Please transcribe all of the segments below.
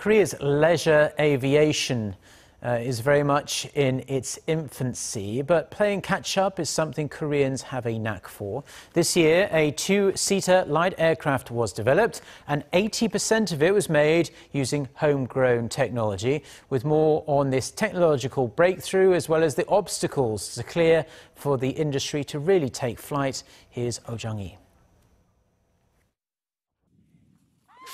Korea's leisure aviation is very much in its infancy, but playing catch-up is something Koreans have a knack for. This year, a two-seater light aircraft was developed, and 80% of it was made using homegrown technology. With more on this technological breakthrough, as well as the obstacles to clear for the industry to really take flight, here's Oh Jung-hee.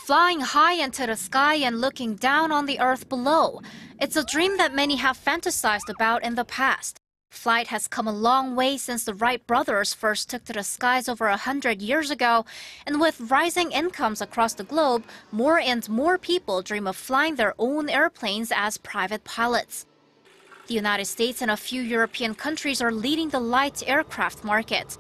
Flying high into the sky and looking down on the earth below. It's a dream that many have fantasized about in the past. Flight has come a long way since the Wright brothers first took to the skies over 100 years ago. And with rising incomes across the globe, more and more people dream of flying their own airplanes as private pilots. The United States and a few European countries are leading the light aircraft market.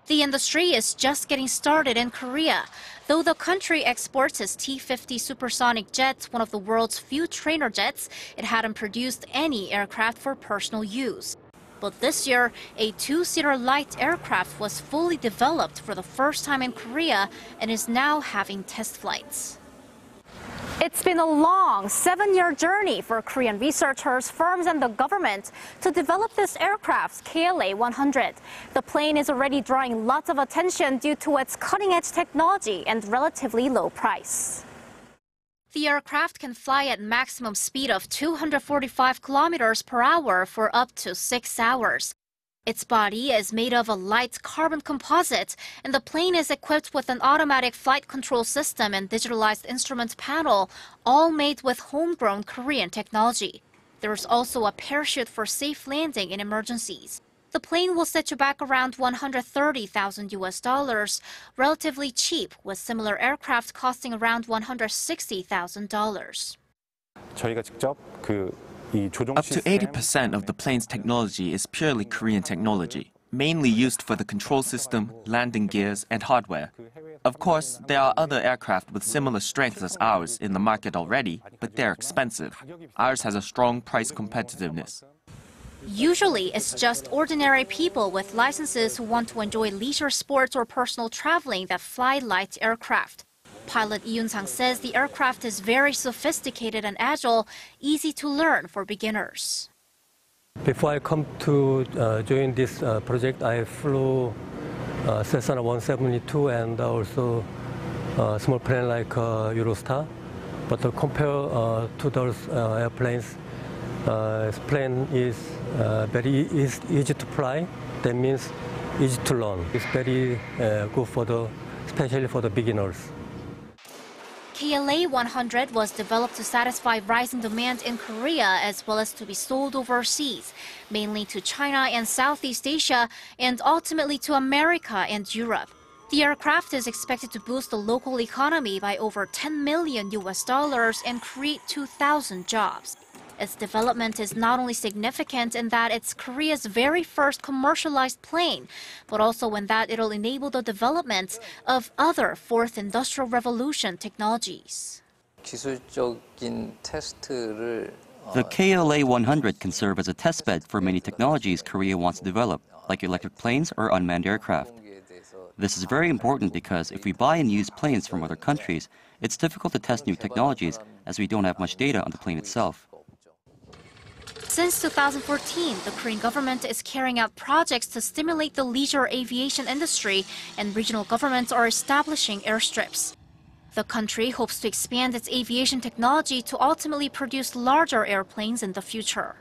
The industry is just getting started in Korea. Though the country exports its T-50 supersonic jets, one of the world's few trainer jets, it hadn't produced any aircraft for personal use. But this year, a two-seater light aircraft was fully developed for the first time in Korea and is now having test flights. It's been a long 7-year journey for Korean researchers, firms, and the government to develop this aircraft, KLA-100. The plane is already drawing lots of attention due to its cutting-edge technology and relatively low price. The aircraft can fly at maximum speed of 245 kilometers per hour for up to 6 hours. Its body is made of a light carbon composite, and the plane is equipped with an automatic flight control system and digitalized instrument panel, all made with homegrown Korean technology. There is also a parachute for safe landing in emergencies. The plane will set you back around $130,000, relatively cheap, with similar aircraft costing around $160,000. 저희가 직접 Up to 80% of the plane's technology is purely Korean technology, mainly used for the control system, landing gears, and hardware. Of course, there are other aircraft with similar strengths as ours in the market already, but they're expensive. Ours has a strong price competitiveness. Usually, it's just ordinary people with licenses who want to enjoy leisure sports or personal traveling that fly light aircraft. Pilot Lee Yoon-sang says the aircraft is very sophisticated and agile, easy to learn for beginners. Before I come to join this project, I flew Cessna 172 and also a small plane like Eurostar. But compared to those airplanes, this plane is very easy to fly. That means easy to learn. It's very good especially for the beginners. KLA-100 was developed to satisfy rising demand in Korea as well as to be sold overseas, mainly to China and Southeast Asia, and ultimately to America and Europe. The aircraft is expected to boost the local economy by over $10 million and create 2,000 jobs. Its development is not only significant in that it's Korea's very first commercialized plane, but also in that it'll enable the development of other fourth industrial revolution technologies. The KLA-100 can serve as a testbed for many technologies Korea wants to develop, like electric planes or unmanned aircraft. This is very important because if we buy and use planes from other countries, it's difficult to test new technologies as we don't have much data on the plane itself. Since 2014, the Korean government is carrying out projects to stimulate the leisure aviation industry, and regional governments are establishing airstrips. The country hopes to expand its aviation technology to ultimately produce larger airplanes in the future.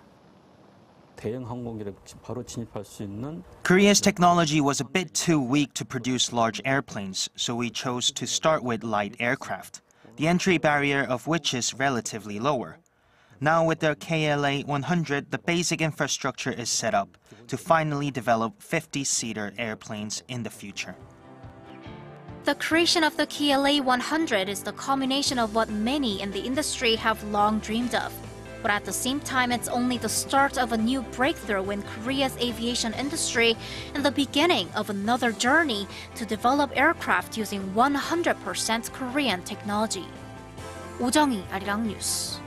Korea's technology was a bit too weak to produce large airplanes, so we chose to start with light aircraft, the entry barrier of which is relatively lower. Now with their KLA-100, the basic infrastructure is set up to finally develop 50-seater airplanes in the future. The creation of the KLA-100 is the culmination of what many in the industry have long dreamed of. But at the same time, it's only the start of a new breakthrough in Korea's aviation industry and the beginning of another journey to develop aircraft using 100% Korean technology. Oh Jung-hee, Arirang News.